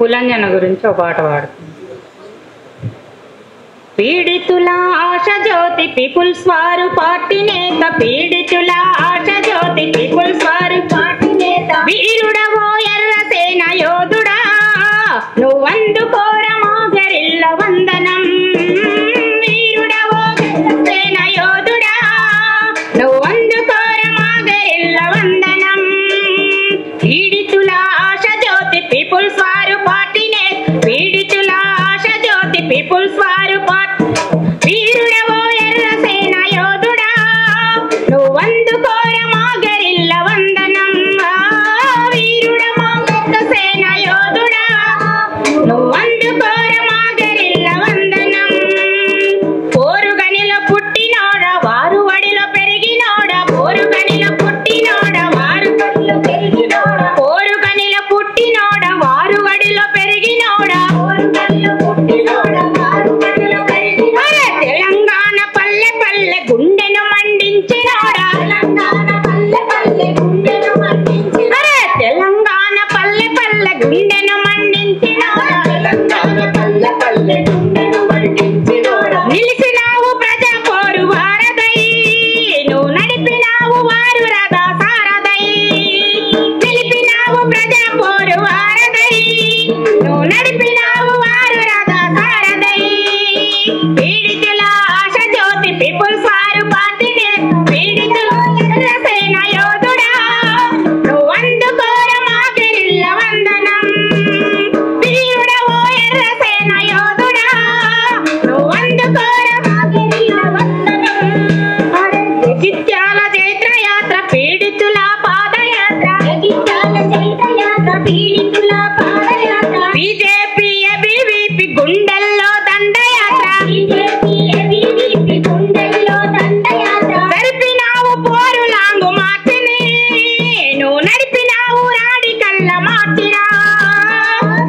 పులంజన గురించి ఒక పాట పాడుతుంది. పీడితుల ఆశ జ్యోతి పీపుల్స్ వారు పార్టీ నేత, పీడితుల ఆశ జ్యోతి పీపుల్స్ వారు పార్టీ నేత, వీరుడవో ఎర్ర సేన యోధుడా నువ్వందుకోర మా గరిల్ల వందనం, వీరుడవో ఎర్ర సేన యోధుడా నువ్వందుకోర మా గరిల్ల వందనం, పీడితుల ఆశ జ్యోతి పీపుల్స్ వారు పార్టీ నేత, పీడితుల ఆశ జ్యోతి పీపుల్స్ వారు పార్టీ, వీరుడవో ఎర్ర సేన యోధుడా నువ్వందుకోర మా గరిల్ల వందనం, వీరుడవో ఎర్ర సేన యోధుడా నువ్వందుకోర మా గరిల్ల వందనం, పోరుగనిలో పుట్టినోడ వారు వడిలో పెరిగినోడ, పోరుగనిలో పుట్టినోడ వారు వడిలో పెరిగినోడ, పోరుగనిలో పుట్టినోడ వారు వడిలో పెరిగినోడ, పోరుగనిలో పుట్టినోడ వారు వడిలో పెరిగినోడ, తెలంగాణ పల్లె పల్లె గుండెను మండించినోడ, తెలంగాణ పల్లె పల్లె గుండెను మండించినోడ, తెలంగాణ పల్లె పల్లె గుండెను మండించినోడ, తెలంగాణ పల్లె పల్లె గుండెను మండించినోడ, నిలిచినావు ప్రజా పోరు వారదై నువ్వు నడిపినావు వారు రథ సారదై, నిలిపినావు ప్రజా పోరు వారదై నువ్వు నడిపినావు వారు రథ సారదై, పీడితుల ఆశ జ్యోతి పీపుల్స్ వారు పార్టీ నేత, పీడితుల ఎర్ర సేన యోధుడా నువ్వందుకోర మా గరిల్ల వందనం, వీరుడవో ఎర్ర సేన యోధుడా నువ్వందుకోర మా గరిల్ల వందనం, జగిత్యాల చైత్రయాత్ర పీడితుల పాదయాత్ర, జగిత్యాల చైత్రయాత్ర పీడితుల పాదయాత్ర, బీజేపీ ఏబీవీపీ గుండెల్లో దండయాత్ర, బీజేపీ ఏబీవీపీ గుండెల్లో దండయాత్ర, జరిపినావు పోరు లాంగు మార్చిని నువ్వు నడిపినావు రాడికల్ల మార్చిరా,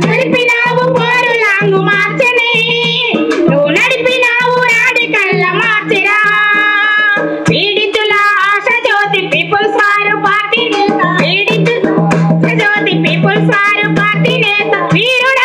జరిపినావు పోరు లాంగు మార్చిని నువ్వు నడిపినావు రాడికల్ల మార్చిరా, పీడితుల ఆశ జ్యోతి పీపుల్స్ వారు పార్టీ నేత, పీడితుల ఆశ జ్యోతి పీపుల్స్ వారు పార్టీ నేత, వీరుడ